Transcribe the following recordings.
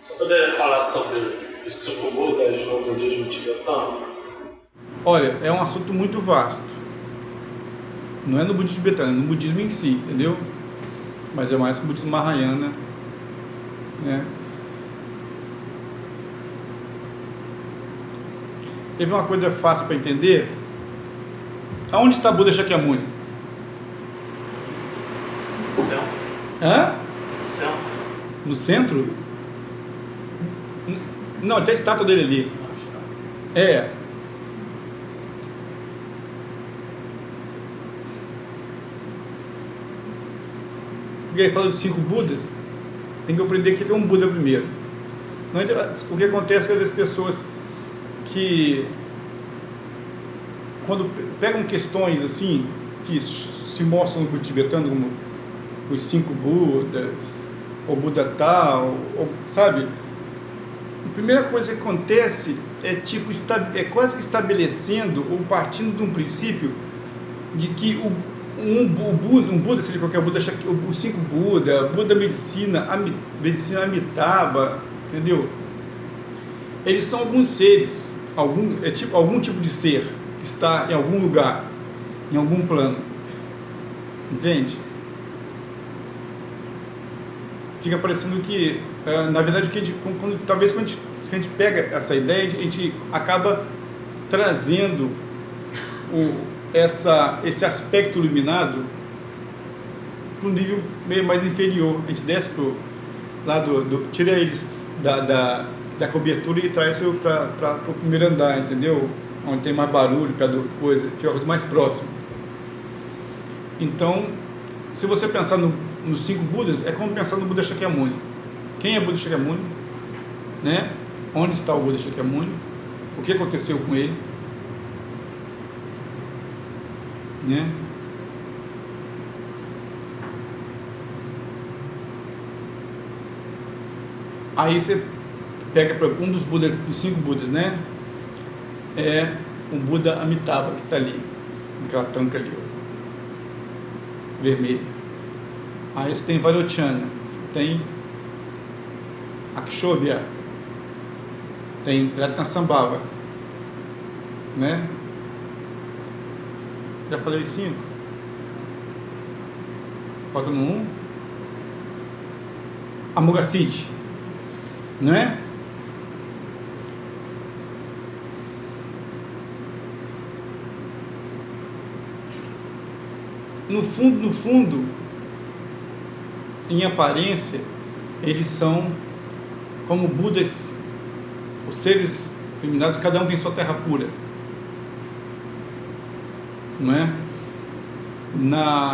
Você poderia falar sobre os 5 Budas no budismo tibetano? Olha, é um assunto muito vasto. Não é no budismo tibetano, é no budismo em si, entendeu? Mas é mais no budismo Mahayana, né? Teve uma coisa fácil para entender. Aonde está Buda Shakyamuni? Centro. Hã? Centro. No centro? Não, tem a estátua dele ali. É. Porque ele fala dos 5 Budas, tem que aprender que é um Buda primeiro. O que acontece é que as pessoas que, quando pegam questões assim, que se mostram no Buda tibetano como os 5 Budas, ou Buda tal, ou, sabe? A primeira coisa que acontece é quase que estabelecendo ou partindo de um princípio de que um Buda, seja qualquer Buda, os 5 Buda, Buda medicina Amitabha, entendeu? Eles são alguns seres, algum tipo de ser que está em algum lugar, em algum plano, entende? Fica parecendo que, na verdade, talvez quando a gente pega essa ideia, a gente acaba trazendo esse aspecto iluminado para um nível meio mais inferior. A gente desce para o lado, tira eles da cobertura e traz isso para o primeiro andar, entendeu? Onde tem mais barulho, fica coisa mais próxima. Então, se você pensar nos 5 Budas, é como pensar no Buda Shakyamuni. Quem é Buda Shakyamuni? Né? Onde está o Buda Shakyamuni? O que aconteceu com ele? Né? Aí você pega um dos Budas, dos 5 Budas, né? É um Buda Amitabha que está ali, naquela tanca ali, ó, vermelha. Aí você tem Vairochana, você tem Akshobhya, tem Ratnasambhava, né? Já falei 5. Falta no 1. Amoghasiddhi, não é? No fundo, em aparência, eles são como Budas, os seres iluminados, cada um tem sua terra pura, não é?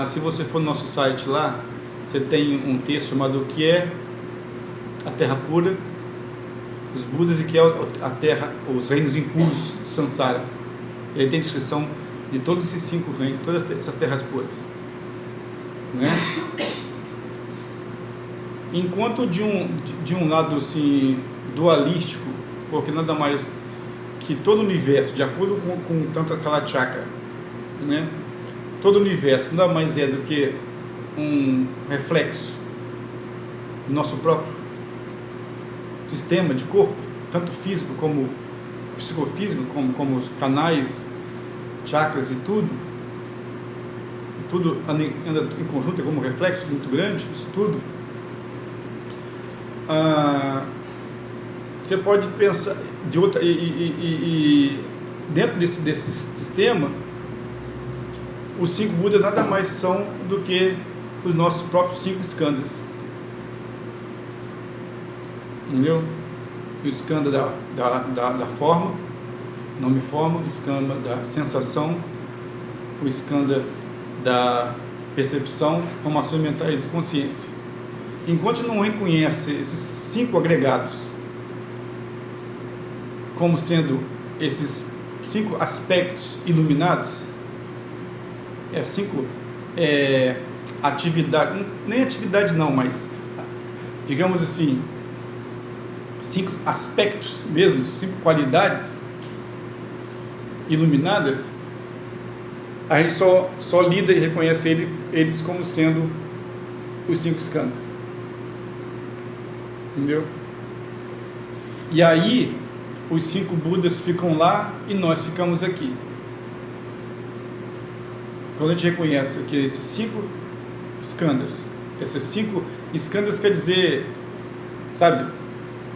Se você for no nosso site lá, você tem um texto chamado O que é a Terra Pura, os Budas, e que é a Terra, os reinos impuros de Sansara. Ele tem descrição de todos esses 5 reinos, todas essas terras puras, né? Enquanto de um lado assim, dualístico, porque nada mais que todo o universo, de acordo com Tantra Kalachakra, né? Todo o universo nada mais é do que um reflexo do nosso próprio sistema de corpo, tanto físico como psicofísico, como os canais, chakras e tudo anda em conjunto, é como um reflexo muito grande, isso tudo. Você pode pensar de outra, dentro desse sistema, os 5 Budas nada mais são do que os nossos próprios 5 skandhas, entendeu? O skandha da forma, nome forma, o skandha da sensação, o skandha da percepção, formações mentais e consciência. Enquanto não reconhece esses 5 agregados como sendo esses 5 aspectos iluminados, 5 atividades, nem atividade não, mas digamos assim, 5 aspectos mesmo, 5 qualidades iluminadas, a gente só lida e reconhece eles como sendo os 5 skandhas. Entendeu? E aí, os 5 Budas ficam lá e nós ficamos aqui. Quando a gente reconhece que esses 5 skandhas, quer dizer, sabe,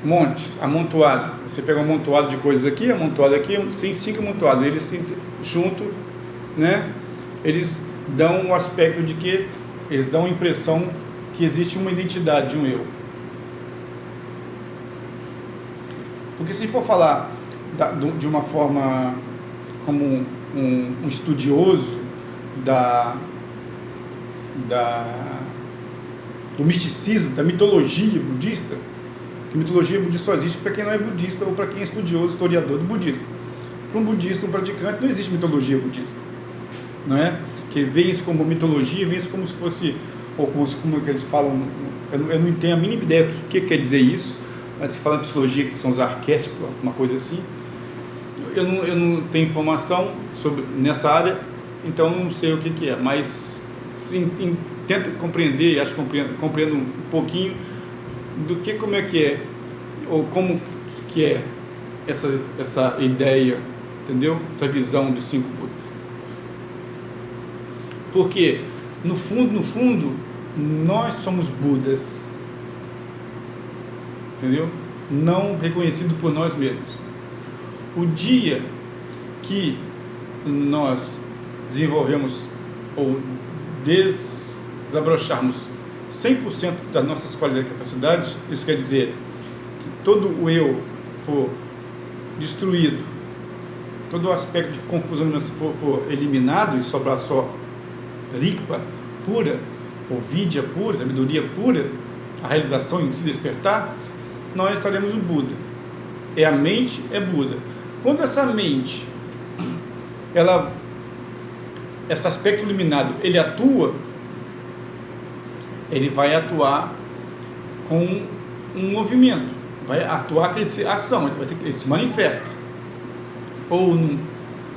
montes, amontoado. Você pega um amontoado de coisas aqui, amontoado aqui, tem 5 amontoados. Eles se juntam, né? Eles dão o aspecto de que, eles dão a impressão que existe uma identidade de um eu. Porque se for falar de uma forma como um estudioso do misticismo, da mitologia budista, que mitologia budista só existe para quem não é budista ou para quem é estudioso, historiador do budismo. Para um budista, um praticante, não existe mitologia budista, não é? Que vê isso como mitologia, vê isso como se fosse, ou como eles falam, eu não tenho a mínima ideia do que quer dizer isso, mas se fala em psicologia, que são os arquétipos, uma coisa assim. Eu não tenho informação nessa área, então não sei o que é, mas sim, tento compreender, acho que compreendo um pouquinho como é que é, ou como que é essa ideia, entendeu? Essa visão dos 5 Budas. Porque, no fundo, nós somos Budas, entendeu? Não reconhecido por nós mesmos. O dia que nós desenvolvemos ou desabrocharmos 100% das nossas qualidades e capacidades, isso quer dizer que todo o eu for destruído, todo o aspecto de confusão for eliminado e sobrar só Rikpa pura, ou Vidya pura, sabedoria pura, a realização em se despertar, nós estaremos o Buda. A mente é Buda. Quando essa mente, esse aspecto iluminado, ele atua, ele vai atuar com um movimento, vai atuar com essa ação, ele se manifesta. Ou,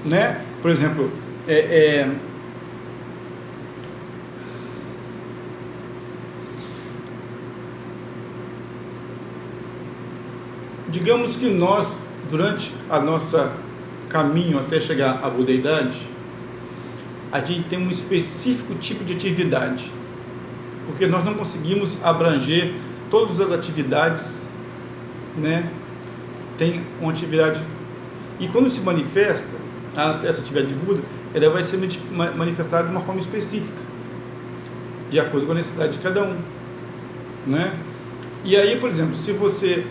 né? Por exemplo, digamos que nós, durante a nossa caminho até chegar à budeidade, a gente tem um específico tipo de atividade, porque nós não conseguimos abranger todas as atividades, né? Tem uma atividade, e quando se manifesta essa atividade de Buda, ela vai ser manifestada de uma forma específica, de acordo com a necessidade de cada um, né? E aí, por exemplo, se você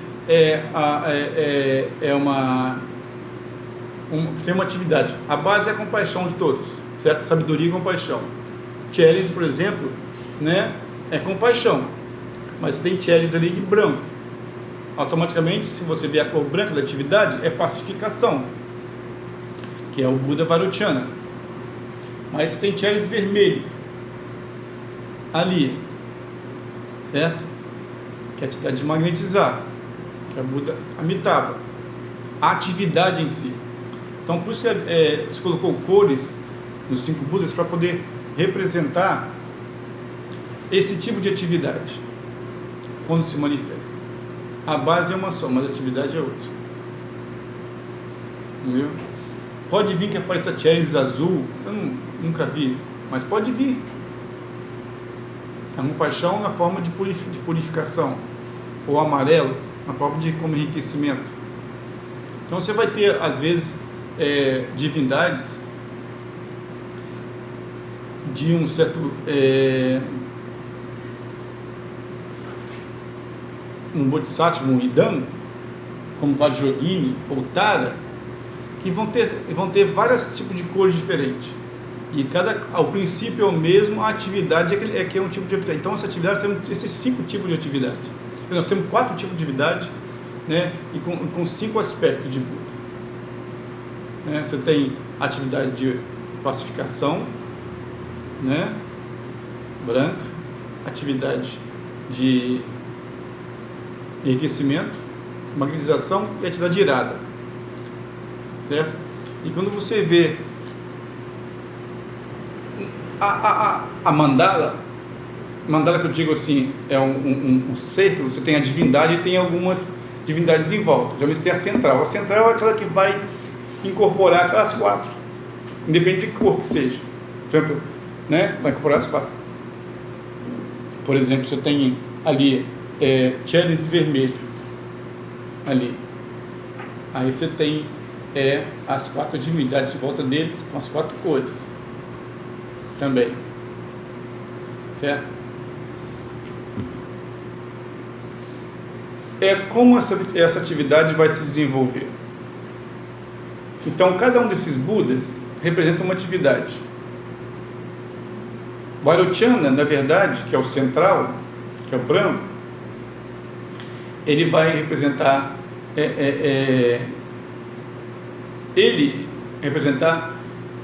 tem uma atividade, a base é a compaixão de todos, certo? Sabedoria e compaixão. Challenge, por exemplo, né, é compaixão, mas tem challenge ali de branco. Automaticamente, se você vê a cor branca da atividade, é pacificação, que é o Buda Vairocana. Mas tem challenge vermelho ali, certo? Que é a atividade de magnetizar, que é o Buda Amitabha, a atividade em si. Então, por isso se colocou cores nos 5 Budas para poder representar esse tipo de atividade quando se manifesta. A base é uma só, mas a atividade é outra. Entendeu? Pode vir que apareça challenge azul, eu nunca vi, mas pode vir. A compaixão na forma de purificação, ou amarelo na forma de como enriquecimento. Então você vai ter, às vezes, divindades de um certo um Bodhisattva, um Idam, como Vajrayogini ou Tara, que vão ter vários tipos de cores diferentes, e ao princípio é o mesmo, a atividade que é um tipo de atividade. Então essa atividade tem esses 5 tipos de atividade. Nós temos 4 tipos de atividade, né, e com 5 aspectos de Buda. Você tem atividade de pacificação, né, branca, atividade de enriquecimento, magnetização e atividade de irada, certo? E quando você vê a mandala que eu digo assim, é um círculo, você tem a divindade e tem algumas divindades em volta. Geralmente tem a central. A central é aquela que vai incorporar aquelas 4, independente de que cor que seja. Por exemplo, né? Vai incorporar as 4. Por exemplo, você tem ali Chalice vermelho, ali. Aí você tem as 4 divindades em volta deles com as 4 cores também, certo? Como essa atividade vai se desenvolver. Então, cada um desses Budas representa uma atividade. Vairochana, na verdade, que é o central, que é o branco, ele vai representar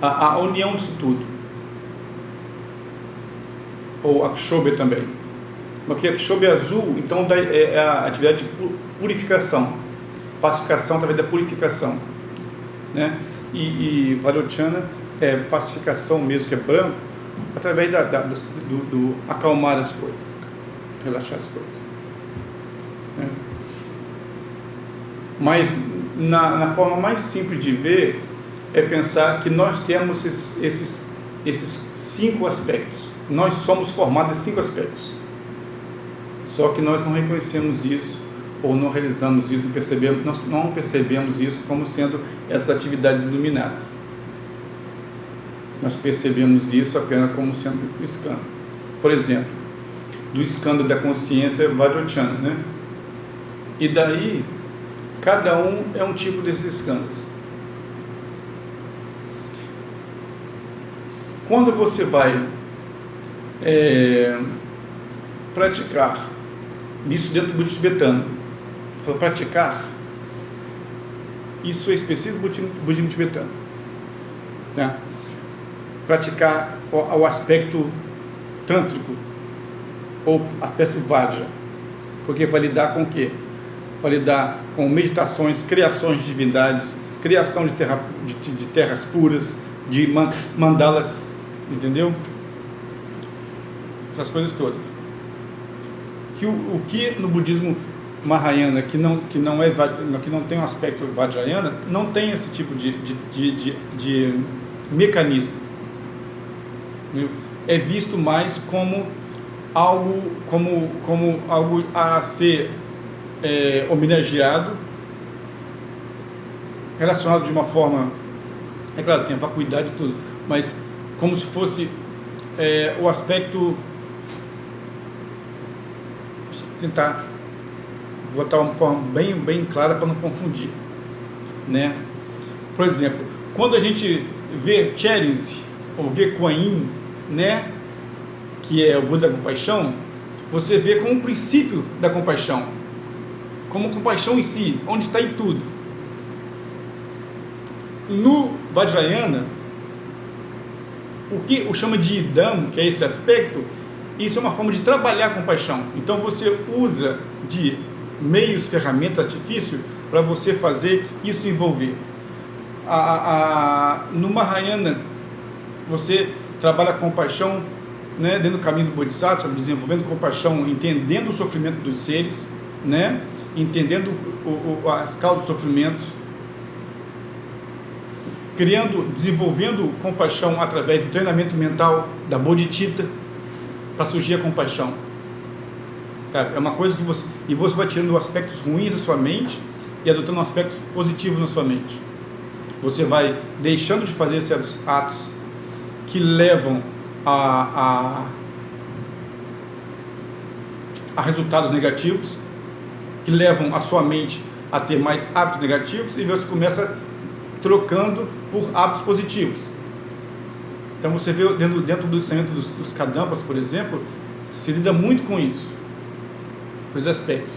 a união disso tudo, ou a Kshobe também. Porque a Kshobe é azul, então é a atividade de purificação, pacificação através da purificação, né? E Vairochana é pacificação mesmo, que é branco, através do acalmar as coisas, relaxar as coisas, né? Mas na forma mais simples de ver é pensar que nós temos esses 5 aspectos. Nós somos formados de 5 aspectos. Só que nós não reconhecemos isso, ou não realizamos isso, nós não percebemos isso como sendo essas atividades iluminadas. Nós percebemos isso apenas como sendo o skandha. Por exemplo, do skandha da consciência Vajrayana, né? E daí, cada um é um tipo desses skandhas. Quando você vai praticar isso dentro do budismo tibetano, praticar, isso é específico do budismo tibetano, tá? Praticar o aspecto tântrico ou aspecto vajra, porque vai lidar com o quê? Vai lidar com meditações, criações de divindades, criação de terras puras, de mandalas, entendeu? Essas coisas todas. O que no budismo Mahayana, que não tem um aspecto Vajrayana, não tem esse tipo de mecanismo. É visto mais como algo a ser homenageado, relacionado de uma forma, é claro, tem a vacuidade e tudo, mas como se fosse o aspecto, tentar botar uma forma bem clara para não confundir, né? Por exemplo, quando a gente vê Chalice ou vê Kuan Yin, né, que é o Buda da compaixão, você vê como o princípio da compaixão, como compaixão em si, onde está em tudo. No Vajrayana, o que o chama de idam, que é esse aspecto, isso é uma forma de trabalhar a compaixão. Então você usa de meios, ferramentas, artifício para você fazer isso envolver. No Mahayana, você trabalha a compaixão, né, dentro do caminho do Bodhisattva, desenvolvendo compaixão, entendendo o sofrimento dos seres, né, entendendo as causas do sofrimento, desenvolvendo compaixão através do treinamento mental da Bodhicitta, para surgir a compaixão. Cara, é uma coisa que você vai tirando aspectos ruins da sua mente e adotando aspectos positivos na sua mente. Você vai deixando de fazer esses atos que levam a resultados negativos, que levam a sua mente a ter mais hábitos negativos, e você começa trocando por hábitos positivos. Então você vê dentro do ensinamento dos Kadampas, por exemplo, se lida muito com isso, com os aspectos,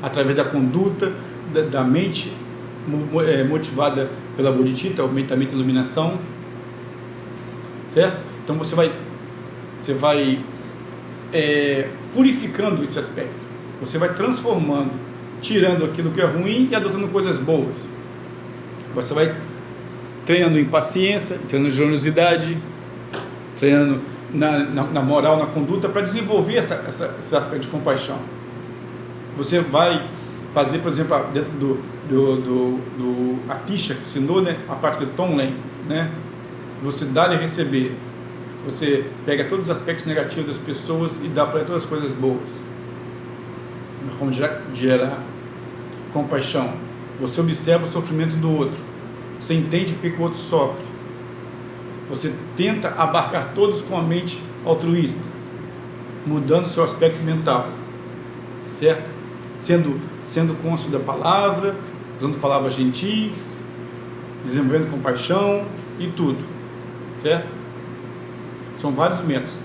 através da conduta, da mente motivada pela Bodhicitta, aumentamento e iluminação, certo? Então você vai purificando esse aspecto, você vai transformando, tirando aquilo que é ruim e adotando coisas boas. Você vai treinando em paciência, treinando em generosidade, treinando na moral, na conduta, para desenvolver esse aspecto de compaixão. Você vai fazer, por exemplo, dentro do Atisha, que ensinou, né, a prática do Tonglen, né, você dar e receber. Você pega todos os aspectos negativos das pessoas e dá para todas as coisas boas. Vamos gerar compaixão. Você observa o sofrimento do outro. Você entende porque que o outro sofre. Você tenta abarcar todos com a mente altruísta, mudando seu aspecto mental, certo? Sendo cônscio da palavra, usando palavras gentis, desenvolvendo compaixão e tudo, certo? São vários métodos.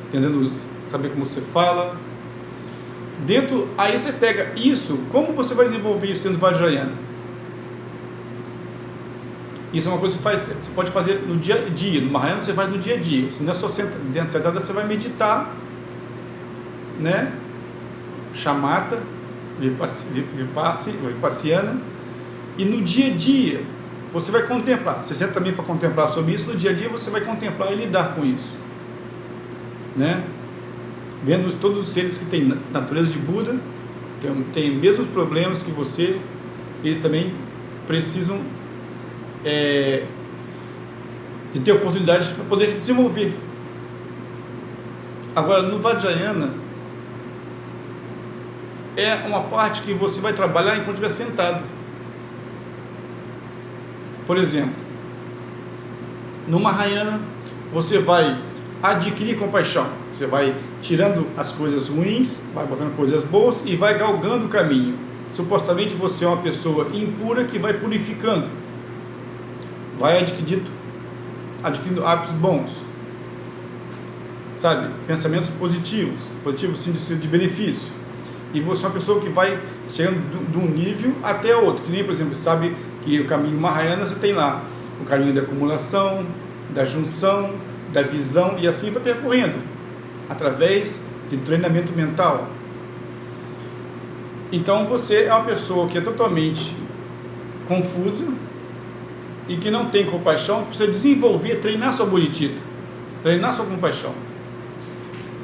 Entendendo, saber como você fala. Aí você pega isso, como você vai desenvolver isso dentro do Vajrayana? Isso é uma coisa que você pode fazer no dia a dia. No Mahayana você faz no dia a dia. Se não é só sentada, você vai meditar, né? Shamatha, Vipassana. E no dia a dia você vai contemplar. Você senta também para contemplar sobre isso. No dia a dia você vai contemplar e lidar com isso, né? Vendo todos os seres que têm natureza de Buda, têm os mesmos problemas que você, eles também precisam de ter oportunidades para poder desenvolver. Agora, no Vajrayana, é uma parte que você vai trabalhar enquanto estiver sentado. Por exemplo, no Mahayana, você vai adquirir compaixão. Você vai tirando as coisas ruins, vai botando coisas boas e vai galgando o caminho. Supostamente você é uma pessoa impura que vai purificando, vai adquirindo hábitos bons, sabe? Pensamentos positivos sim, de benefício. E você é uma pessoa que vai chegando de um nível até outro. Que nem, por exemplo, sabe que o caminho Mahayana você tem lá o caminho da acumulação, da junção, da visão, e assim vai percorrendo através de treinamento mental. Então você é uma pessoa que é totalmente confusa e que não tem compaixão, precisa desenvolver, treinar sua bodhicitta, treinar sua compaixão.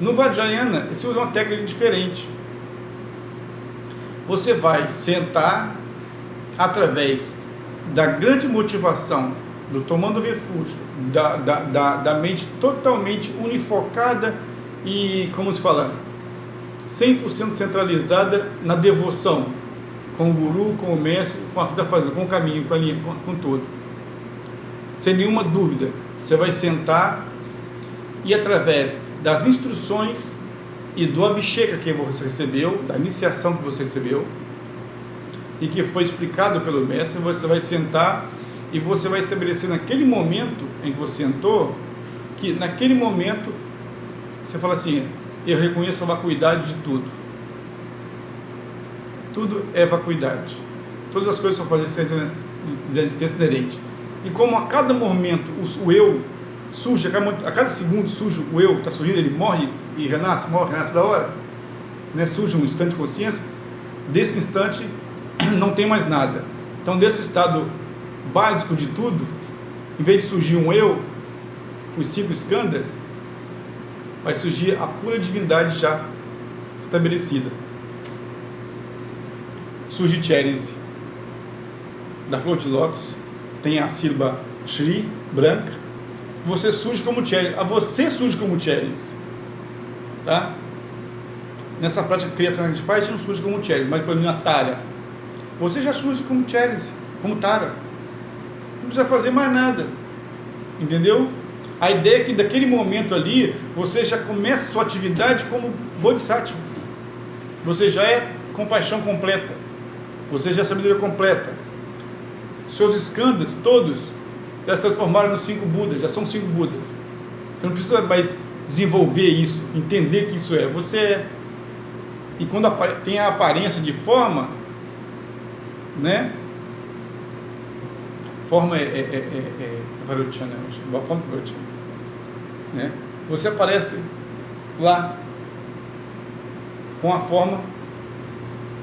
No Vajrayana, você usa uma técnica diferente. Você vai sentar através da grande motivação do tomando refúgio, da mente totalmente unifocada e, como se fala, 100% centralizada na devoção com o guru, com o mestre, com o que está fazendo, com o caminho, com a linha, com tudo. Sem nenhuma dúvida, você vai sentar e através das instruções e do abhisheka que você recebeu, da iniciação que você recebeu e que foi explicado pelo mestre, você vai sentar e você vai estabelecer naquele momento em que você sentou, que naquele momento você fala assim: eu reconheço a vacuidade de tudo. Tudo é vacuidade. Todas as coisas são fazer da existência inerente. E como a cada momento o eu surge, a cada segundo surge o eu, está surgindo, ele morre e renasce toda hora, né? Surge um instante de consciência, desse instante não tem mais nada. Então, desse estado básico de tudo, em vez de surgir um eu, os 5 skandhas, vai surgir a pura divindade já estabelecida. Surge Cherence. Da flor de lótus tem a sílaba Shri, branca. Você surge como Cherence. Você surge como Cherence. Tá? Nessa prática criação que a gente faz, a gente não surge como Cherence, mas por exemplo, a Tara. Você já surge como Cherence, como Tara. Não precisa fazer mais nada. Entendeu? A ideia é que daquele momento ali, você já começa a sua atividade como Bodhisattva. Você já é compaixão completa. Você já é sabedoria completa. Seus skandhas, todos, já se transformaram nos 5 Budas, já são 5 Budas. Você não precisa mais desenvolver isso, entender que isso é. Você é. E quando tem a aparência de forma, né? Forma Vairocana, forma Vairocana, né? Você aparece lá com a forma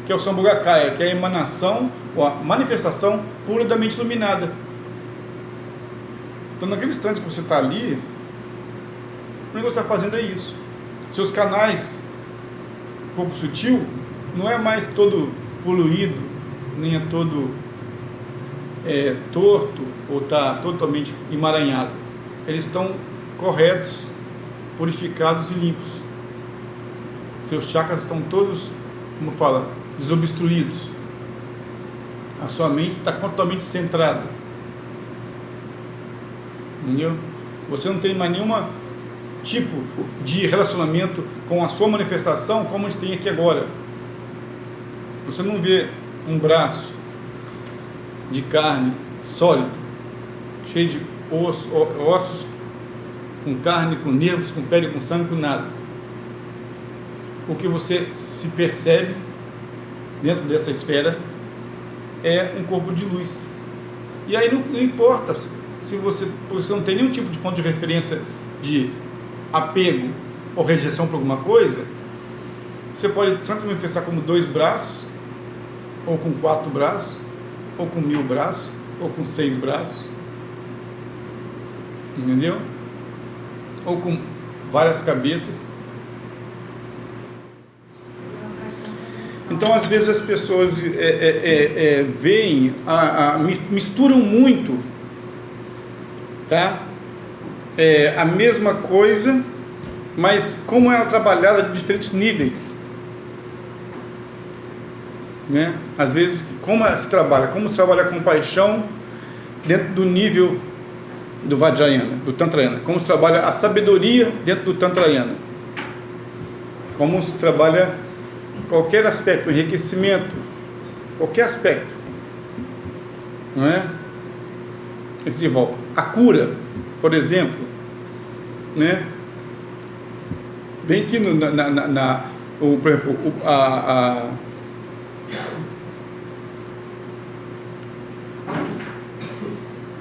que é o Sambhogakaya, que é a emanação ou a manifestação pura da mente iluminada. Então, naquele instante que você está ali, o que você está fazendo é isso. Seus canais, corpo sutil, não é mais todo poluído, nem é todo torto ou está totalmente emaranhado. Eles estão corretos, purificados e limpos. Seus chakras estão todos, como fala, desobstruídos. A sua mente está totalmente centrada. Entendeu? Você não tem mais nenhum tipo de relacionamento com a sua manifestação como a gente tem aqui agora. Você não vê um braço de carne sólido, cheio de ossos, com carne, com nervos, com pele, com sangue, com nada. O que você se percebe dentro dessa esfera é um corpo de luz. E aí não importa se você não tem nenhum tipo de ponto de referência de apego ou rejeição por alguma coisa. Você pode tanto se manifestar como 2 braços, ou com 4 braços, ou com 1000 braços, ou com 6 braços, entendeu? Ou com várias cabeças. Então, às vezes as pessoas veem, misturam muito, tá? A mesma coisa, mas como ela é trabalhada de diferentes níveis, né? Às vezes, como se trabalha com paixão dentro do nível do Vajrayana, do Tantrayana, como se trabalha a sabedoria dentro do Tantrayana, como se trabalha qualquer aspecto, enriquecimento, qualquer aspecto, não é? A cura, por exemplo, né? Bem que por exemplo,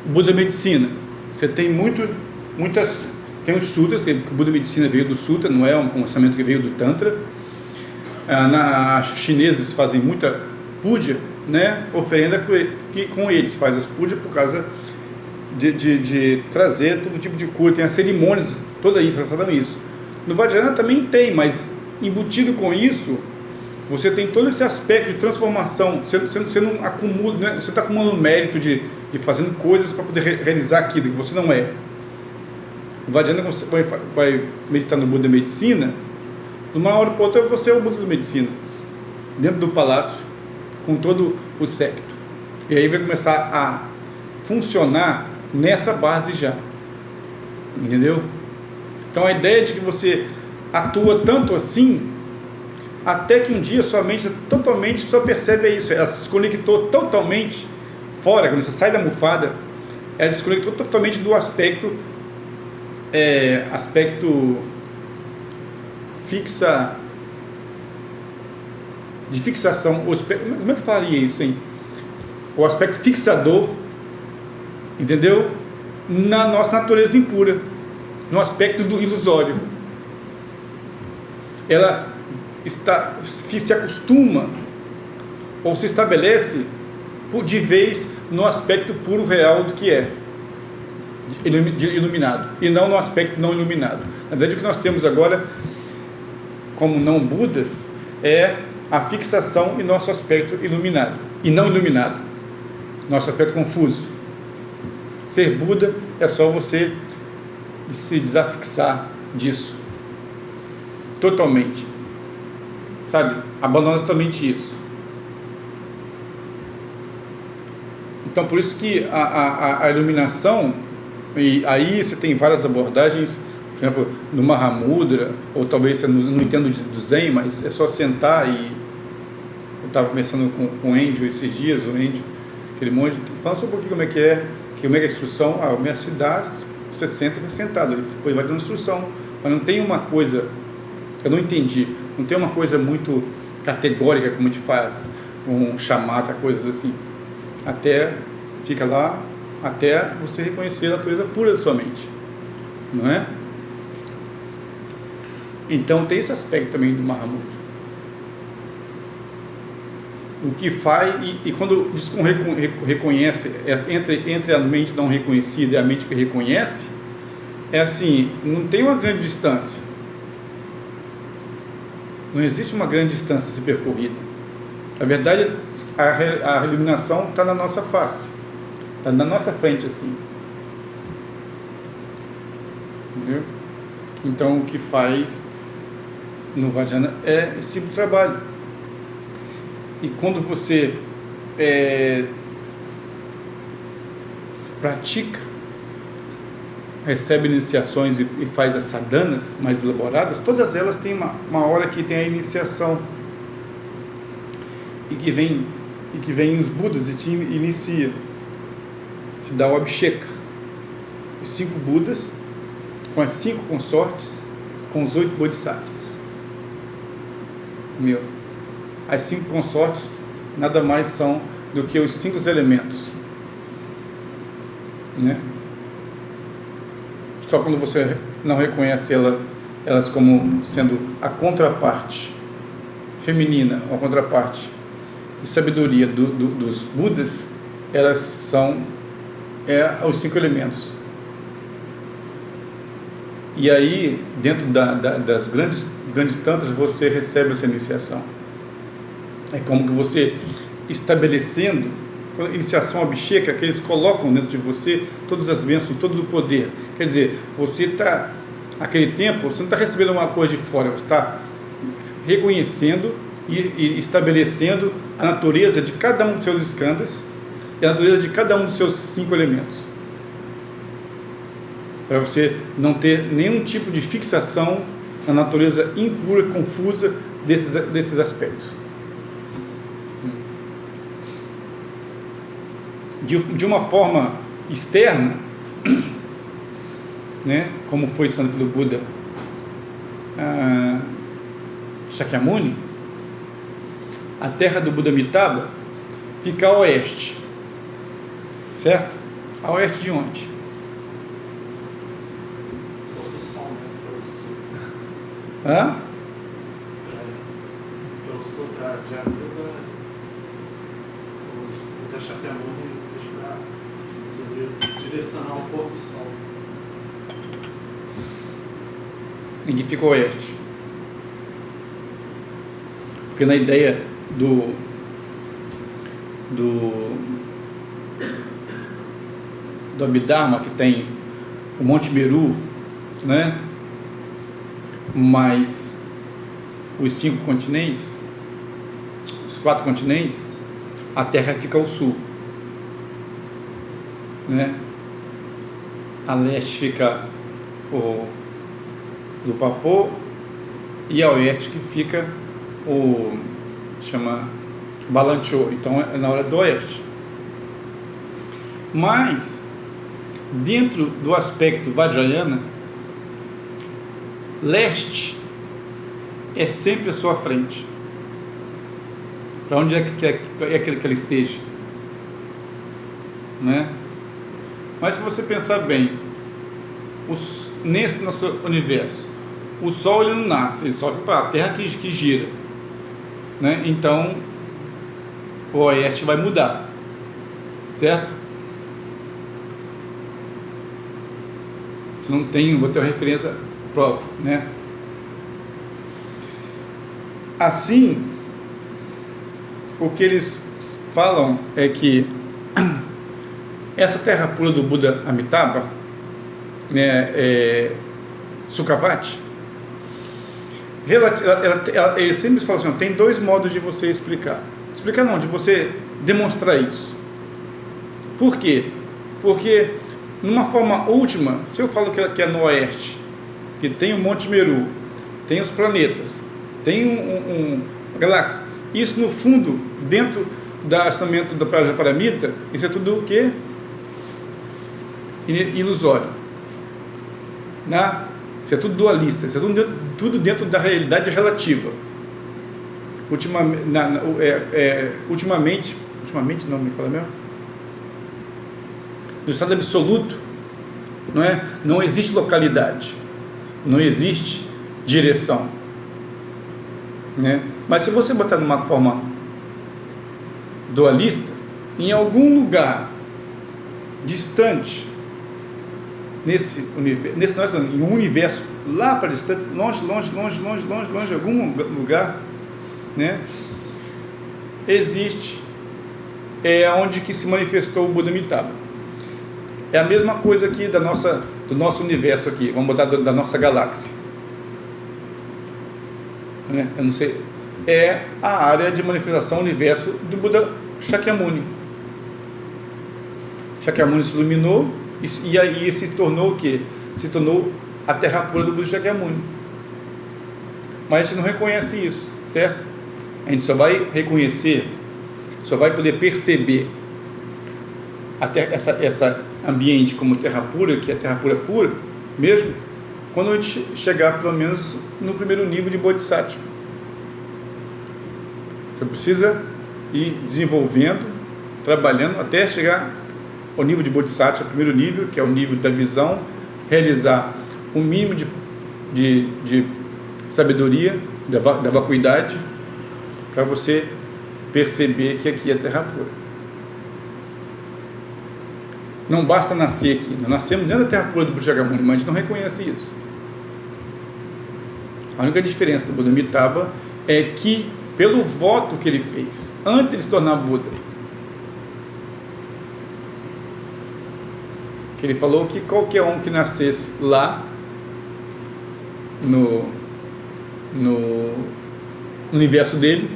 o Buda Medicina, você tem muitas, tem os sutras, que o Buda Medicina veio do sutra, não é um pensamento que veio do Tantra. Os chineses fazem muita puja, né? Oferenda que com eles faz as pujas por causa de trazer todo tipo de cura, tem as cerimônias, toda aí relacionada a isso. No Vajrayana também tem, mas embutido com isso, você tem todo esse aspecto de transformação. Você não acumula, né? Você está acumulando mérito de fazendo coisas para poder realizar aquilo que você não é. No Vajrayana, você vai meditar no Buda Medicina, de uma hora para outra você é o Buda da Medicina, dentro do palácio, com todo o séquito. E aí vai começar a funcionar nessa base já. Entendeu? Então a ideia de que você atua tanto assim, até que um dia sua mente totalmente só percebe isso, ela se desconectou totalmente fora, quando você sai da almofada, ela desconectou totalmente do aspecto de fixação, como é que falaria isso, hein? O aspecto fixador, entendeu? Na nossa natureza impura, no aspecto do ilusório. Ela se acostuma ou se estabelece de vez no aspecto puro real do que é iluminado, e não no aspecto não iluminado. Na verdade, o que nós temos agora como não Budas é a fixação em nosso aspecto iluminado e não iluminado, nosso aspecto confuso. Ser Buda é só você se desafixar disso totalmente, sabe? Abandona totalmente isso. Então, por isso que a iluminação, e aí você tem várias abordagens, por exemplo, no Mahamudra, ou talvez você não entenda do Zen, mas é só sentar e... Eu estava conversando com o Índio esses dias, o Índio, aquele monge, falando sobre um pouquinho como é que a instrução, a minha cidade, você senta e vai sentado, depois vai dando instrução, mas não tem uma coisa, eu não entendi, não tem uma coisa muito categórica como a gente faz, um chamata, coisas assim, fica lá, até você reconhecer a natureza pura da sua mente, não é? Então tem esse aspecto também do Mahamudra. O que faz, e quando diz que reconhece, entre a mente não reconhecida e a mente que reconhece, é assim, não tem uma grande distância. Não existe uma grande distância a ser percorrida. Na verdade, a iluminação está na nossa face, está na nossa frente assim. Entendeu? Então, o que faz no Vajrayana é esse tipo de trabalho. E quando você pratica, recebe iniciações e faz as sadhanas mais elaboradas, todas elas têm uma hora que tem a iniciação e que vem os Budas e te inicia, te dá o Abhisheka, os 5 Budas com as 5 consortes, com os 8 Bodhisattvas. As 5 consortes nada mais são do que os 5 elementos, né? Só quando você não reconhece elas como sendo a contraparte feminina, ou a contraparte de sabedoria dos Budas, elas são os 5 elementos. E aí, dentro das grandes tantas, você recebe essa iniciação. É como que você estabelecendo, a iniciação Abhisheka, que eles colocam dentro de você todas as bênçãos, todo o poder. Quer dizer, você está, naquele tempo, você não está recebendo uma coisa de fora, você está reconhecendo e estabelecendo a natureza de cada um dos seus skandhas e a natureza de cada um dos seus 5 elementos. Para você não ter nenhum tipo de fixação na natureza impura, confusa desses aspectos. De uma forma externa, né, como foi ensinado pelo Buda Shakyamuni, a terra do Buda Amitabha fica a oeste, certo? A oeste de onde? Pelo sol, né? Pelo sul. Hã? Pelo sul de Amida, o da Shakyamuni diz para direcionar o pôr do sol. Em que fica o oeste? Porque na ideia do Abhidharma, que tem o Monte Meru, né, mais os 5 continentes, os 4 continentes, a Terra fica ao sul, né? A leste fica o Lupapô, e a oeste que fica chama Balanchô. Então é na hora do oeste. Mas dentro do aspecto Vajrayana, leste é sempre a sua frente. Para onde é que ela esteja, né? Mas se você pensar bem, nesse nosso universo, o Sol ele não nasce, ele sobe para a Terra que gira, né? Então o oeste vai mudar, certo? Você não tem, vou ter uma referência própria, né? Assim, o que eles falam é que essa terra pura do Buda Amitabha, né, Sukhavati, eles sempre falam assim, tem 2 modos de você explicar. Explicar não, de você demonstrar isso. Por quê? Porque numa forma última, se eu falo que é no oeste, que tem o Monte Meru, tem os planetas, tem uma galáxia, isso no fundo, dentro do assentamento da Prajaparamita, isso é tudo o quê? Ilusório, né? Isso é tudo dualista, isso é tudo dentro da realidade relativa. Ultimamente não, me fala mesmo? No estado absoluto, não existe localidade, não existe direção, né? Mas se você botar numa forma dualista, em algum lugar distante, em um universo lá para distante, longe, algum lugar, né? Existe, onde que se manifestou o Buda Amitabha. É a mesma coisa aqui do nosso universo aqui, vamos botar da nossa galáxia, né? Eu não sei, é a área de manifestação universo do Buda Shakyamuni. Shakyamuni se iluminou e aí se tornou o quê? Se tornou a terra pura do Buda Shakyamuni. Mas a gente não reconhece isso, certo? A gente só vai reconhecer, só vai poder perceber essa ambiente como terra pura, que é terra pura mesmo, quando a gente chegar pelo menos no primeiro nível de Bodhisattva. Você precisa ir desenvolvendo, trabalhando até chegar ao nível de Bodhisattva, primeiro nível, que é o nível da visão, realizar um mínimo de sabedoria, da vacuidade, para você perceber que aqui é terra pura. Não basta nascer aqui, nós nascemos dentro da terra pura do Buda Shakyamuni, mas a gente não reconhece isso. A única diferença do Buda Amitabha é que, pelo voto que ele fez, antes de se tornar Buda, que ele falou que qualquer um que nascesse lá, no universo dele,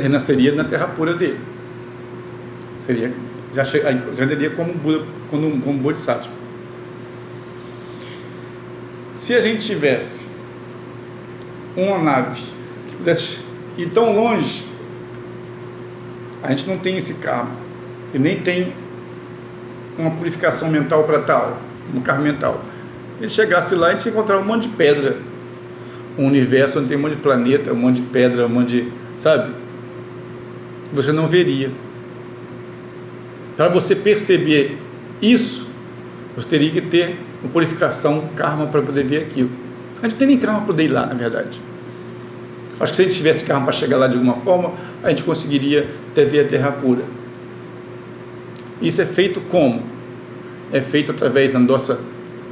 renasceria na terra pura dele. Já andaria como Buda, como Bodhisattva. Se a gente tivesse uma nave que pudesse ir tão longe, a gente não tem esse karma, e nem tem uma purificação mental para tal, um karma mental. Ele chegasse lá, a gente ia encontrar um monte de pedra, um universo onde tem um monte de planeta, um monte de pedra, um monte de, sabe? Você não veria. Para você perceber isso, você teria que ter uma purificação, karma, para poder ver aquilo. A gente não tem nem karma para poder ir lá, na verdade. Acho que se a gente tivesse karma para chegar lá de alguma forma, a gente conseguiria até ver a terra pura. Isso é feito como? É feito através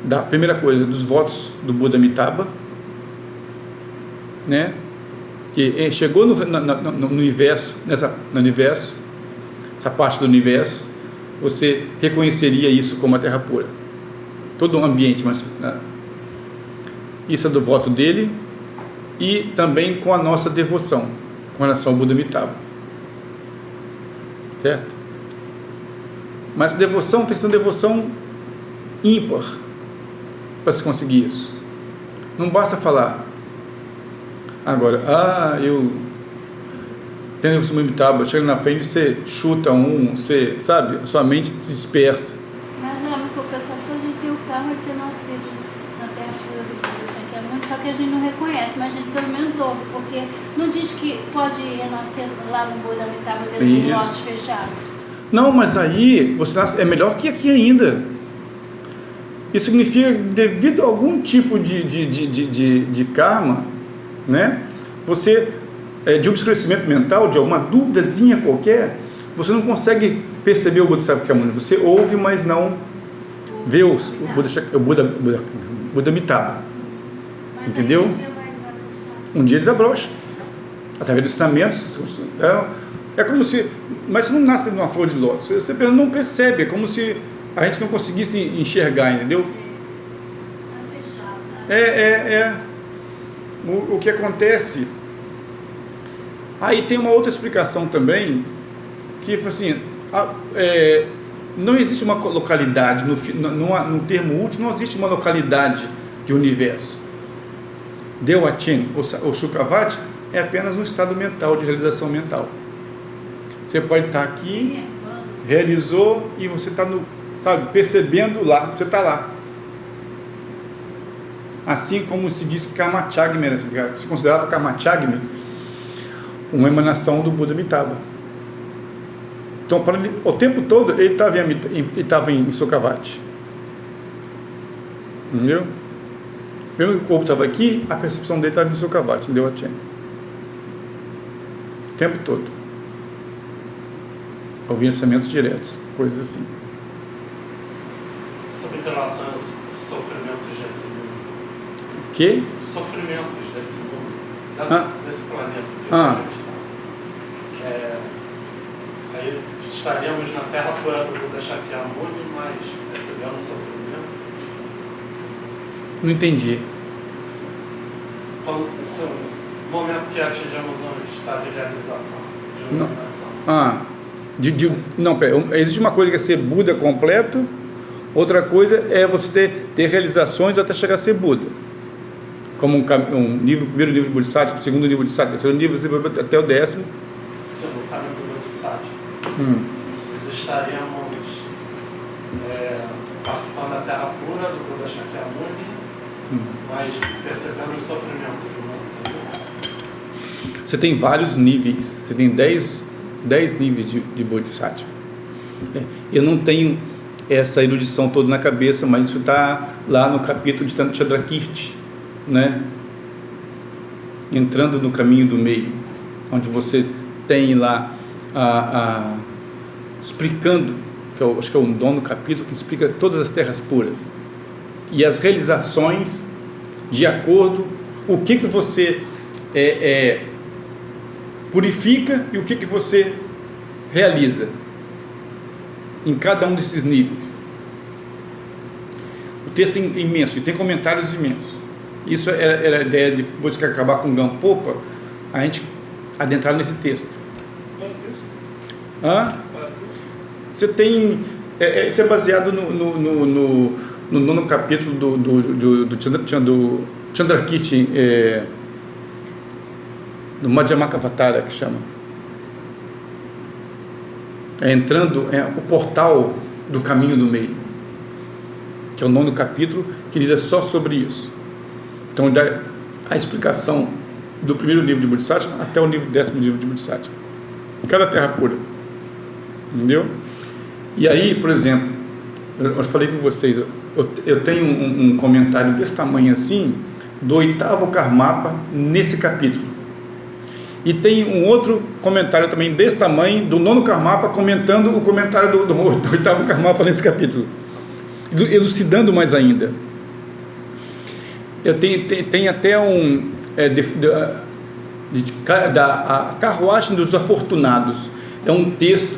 da primeira coisa, dos votos do Buda Amitabha, né? Que chegou no universo, no universo, essa parte do universo, você reconheceria isso como a terra pura. Todo o ambiente, mas isso é do voto dele, e também com a nossa devoção com relação ao Buda Amitabha, certo? Mas devoção tem que ser uma devoção ímpar para se conseguir isso. Não basta falar agora, eu tenho o Buda Amitabha, chega na frente, você chuta você, sabe, a sua mente se dispersa. Mas não, porque só se a gente tem o karma de ter nascido na terra pura do Buda Shakyamuni, só que a gente não reconhece, mas a gente pelo menos ouve, porque não diz que pode renascer lá no Buda Amitabha dentro de lotes fechados. Não, mas aí você nasce, é melhor que aqui ainda. Isso significa, devido a algum tipo de karma, né? Você, de obscurecimento mental, de alguma duvidazinha qualquer, você não consegue perceber o Buda Shakyamuni. Você ouve, mas não vê o Buda Amitabha. Entendeu? Um dia desabrocha. Através dos ensinamentos. É como se... Mas você não nasce numa flor de lótus. Você não percebe. É como se a gente não conseguisse enxergar, entendeu? O que acontece... Aí tem uma outra explicação também, que assim, não existe uma localidade, no termo último, não existe uma localidade de universo. Dewa-Chen, ou Shukavati, é apenas um estado mental, de realização mental. Você pode estar aqui, realizou, e você está, percebendo lá, você está lá. Assim como se diz Karma-Chagmi, se considerava Karma-Chagmi uma emanação do Buda Amitabha. Então, o tempo todo, ele estava em Shukavati. Entendeu? Mesmo que o corpo estava aqui, a percepção dele estava em Shukavati, em Dewa-Chen. O tempo todo. Ouvir ensinamentos diretos, coisas assim. sobre relações, os sofrimentos desse mundo. Que? Os sofrimentos desse mundo, desse planeta que a gente está. Aí estaríamos na Terra pura do Buda Shakyamuni, mas recebemos sofrimento. Não entendi. Então, esse é o momento que atingimos um estado de realização, de Não. iluminação. Não, pera, existe uma coisa que é ser Buda completo, outra coisa é você ter realizações até chegar a ser Buda. Como um nível, primeiro nível de Bodhisattva, segundo nível de Bodhisattva, terceiro nível, você vai até o 10º. Se no caminho do Bodhisattva, nós estaríamos participando da Terra pura do Buda Shakyamuni, mas percebendo os sofrimentos do mundo, é isso? Você tem vários níveis, você tem 10 níveis de Bodhisattva. Eu não tenho essa erudição toda na cabeça, mas isso está lá no capítulo de Chandrakirti, né? Entrando no caminho do meio, onde você tem lá explicando, que eu acho que é o 9º capítulo, que explica todas as terras puras e as realizações de acordo o que você purifica e o que você realiza em cada um desses níveis. O texto é imenso e tem comentários imensos. Isso era a ideia de, depois que acabar com o Gampopa, a gente adentrar nesse texto. Você tem, isso é baseado no 9º capítulo do Chandrakirti, do Madhyamakavatara, que chama. Entrando o portal do caminho do meio, que é o 9º capítulo, que lida só sobre isso. Então dá a explicação do primeiro nível de Bodhisattva até o 10º nível de Bodhisattva, cada terra pura, entendeu? E aí, por exemplo, eu falei com vocês, eu tenho um comentário desse tamanho assim, do 8º Karmapa nesse capítulo, e tem um outro comentário também desse tamanho, do 9º Karmapa, comentando o comentário do 8º Karmapa nesse capítulo, elucidando mais ainda. Eu tenho até a Carruagem dos Afortunados, é um texto,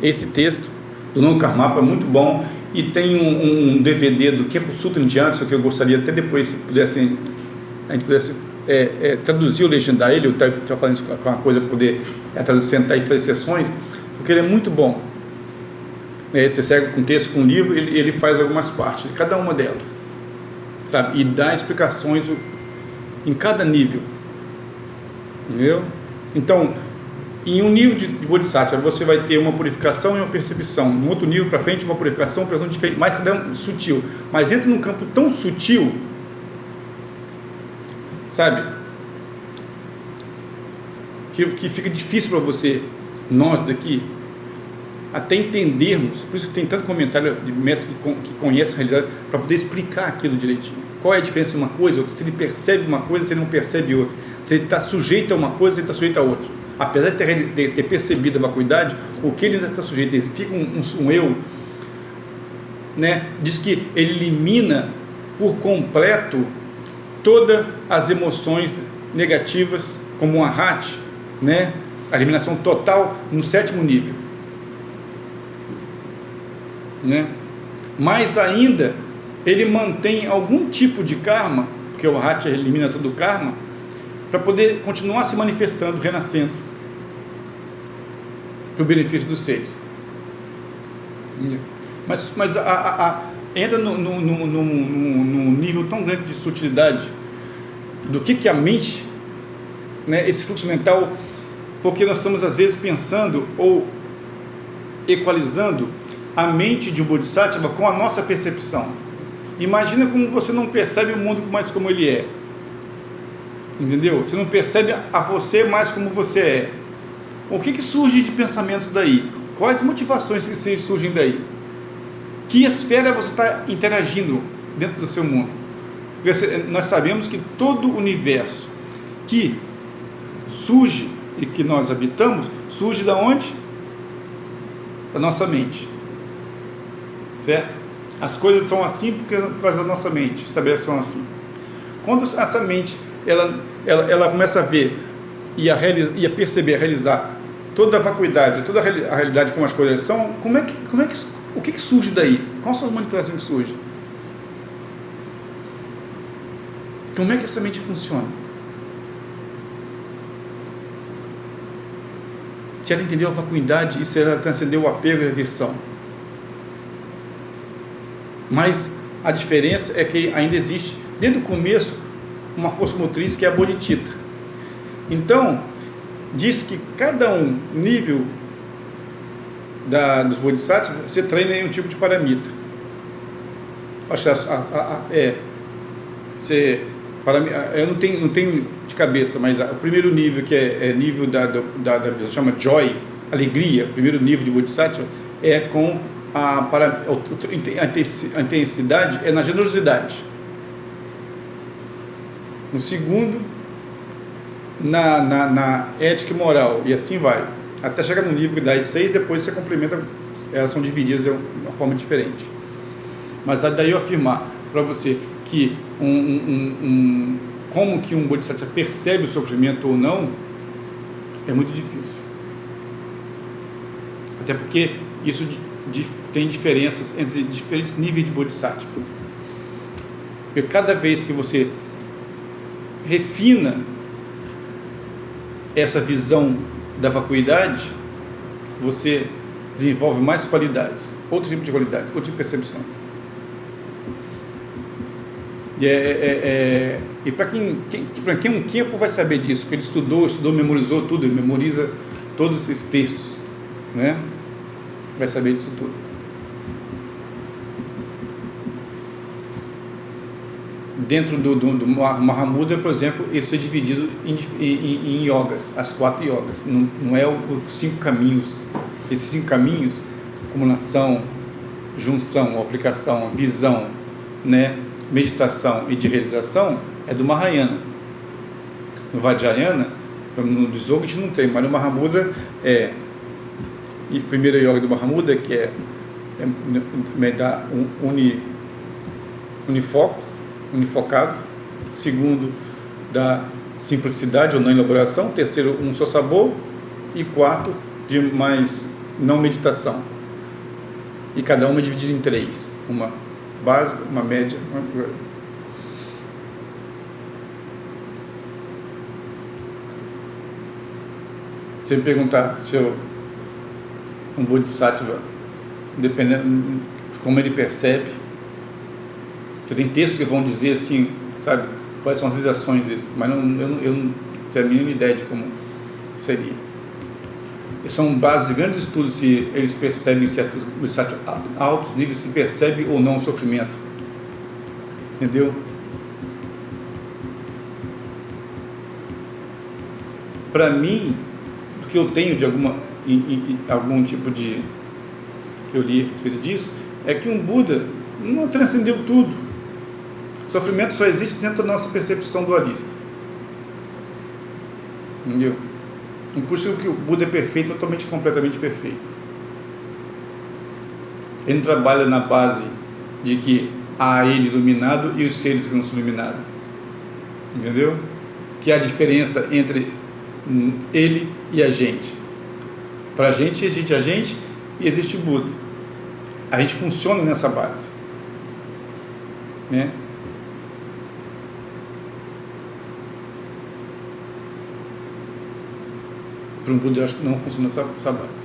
esse texto do 9º Karmapa é muito bom, e tem um DVD do Khepo Sutra Indiano, que eu gostaria até depois, se a gente pudesse traduzir ou legendar ele, eu estou falando isso com uma coisa, poder sentar e fazer sessões, porque ele é muito bom. Você segue com texto, com livro, ele faz algumas partes de cada uma delas, sabe? E dá explicações em cada nível, entendeu? Então, em um nível de Bodhisattva, você vai ter uma purificação e uma percepção. No outro nível para frente, uma purificação e uma percepção diferente, mais cada um sutil. Mas entra num campo tão sutil, sabe? Que fica difícil para você, nós daqui, até entendermos. Por isso que tem tanto comentário de mestre que conhece a realidade, para poder explicar aquilo direitinho. Qual é a diferença de uma coisa e outra? Se ele percebe uma coisa, se ele não percebe outra. Se ele está sujeito a uma coisa, se ele está sujeito a outra. Apesar de ter percebido a vacuidade, o que ele ainda está sujeito a isso? Fica um eu, né? Diz que ele elimina por completo todas as emoções negativas, como um arhat, né? A eliminação total no 7º nível, né? Mas ainda ele mantém algum tipo de karma, porque o arhat elimina todo o karma, para poder continuar se manifestando, renascendo, para o benefício dos seres. Mas entra num nível tão grande de sutilidade do que a mente, né, esse fluxo mental, porque nós estamos às vezes pensando ou equalizando a mente de um Bodhisattva com a nossa percepção. Imagina como você não percebe o mundo mais como ele é, entendeu? Você não percebe a você mais como você é. O que surge de pensamentos daí? Quais motivações que surgem daí? Que esfera você está interagindo dentro do seu mundo? Porque nós sabemos que todo o universo que surge e que nós habitamos, surge da onde? Da nossa mente, certo? As coisas são assim por causa da nossa mente, estabelece assim. Quando essa mente ela começa a ver e a perceber, a realizar toda a vacuidade, toda a realidade como as coisas são, o que surge daí? Quais são as manifestações que surgem? Como é que essa mente funciona? Se ela entendeu a vacuidade e se ela transcendeu o apego e a aversão. Mas a diferença é que ainda existe, desde o começo, uma força motriz que é a bodhicitta. Então, diz que cada nível dos bodhisattvas, você treina em um tipo de paramita. Eu não tenho de cabeça, mas o primeiro nível, que é nível da chama joy, alegria, o primeiro nível de bodhisattva, é com a intensidade é na generosidade. No segundo, na ética e moral, e assim vai, até chegar no nível das 6, depois você complementa, elas são divididas de uma forma diferente. Mas daí eu afirmar para você que como que um bodhisattva percebe o sofrimento ou não, é muito difícil. Até porque isso tem diferenças entre diferentes níveis de bodhisattva. Porque cada vez que você refina essa visão da vacuidade, você desenvolve mais qualidades, outro tipo de qualidades, outro tipo de percepções. E para quem um tempo vai saber disso, porque ele estudou, memorizou tudo, ele memoriza todos esses textos, né? Vai saber disso tudo. Dentro do Mahamudra, por exemplo, isso é dividido em yogas, as 4 yogas. Não é os 5 caminhos. Esses 5 caminhos, acumulação, junção, aplicação, visão, né, meditação e de realização, é do Mahayana. No Vajrayana, no Dzogchen não tem, mas no Mahamudra e primeira yoga do Mahamudra, que é da unifoco, unifocado, segundo, da simplicidade ou não elaboração, terceiro, um só sabor, e quarto, de mais não meditação. E cada uma é dividida em 3, uma básica, uma média, uma... Se me perguntar se um bodhisattva, dependendo como ele percebe, você tem textos que vão dizer assim, sabe, quais são as realizações desses, mas eu não tenho a mínima ideia de como seria. E são bases de grandes estudos se eles percebem certos altos níveis, se percebe ou não o sofrimento. Entendeu? Para mim, o que eu tenho de algum tipo de que eu li a respeito disso, é que um Buda não transcendeu tudo. O sofrimento só existe dentro da nossa percepção dualista. Entendeu? Por isso que o Buda é perfeito, totalmente, completamente perfeito. Ele não trabalha na base de que há ele iluminado e os seres que não são iluminados. Entendeu? Que há diferença entre ele e a gente. Para a gente existe a gente e existe o Buda. A gente funciona nessa base, né? Para um Buda, eu acho que não funciona nessa base,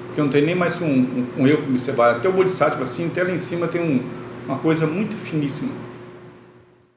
porque não tem nem mais um eu que observar. Até o Bodhisattva, assim, até lá em cima tem uma coisa muito finíssima.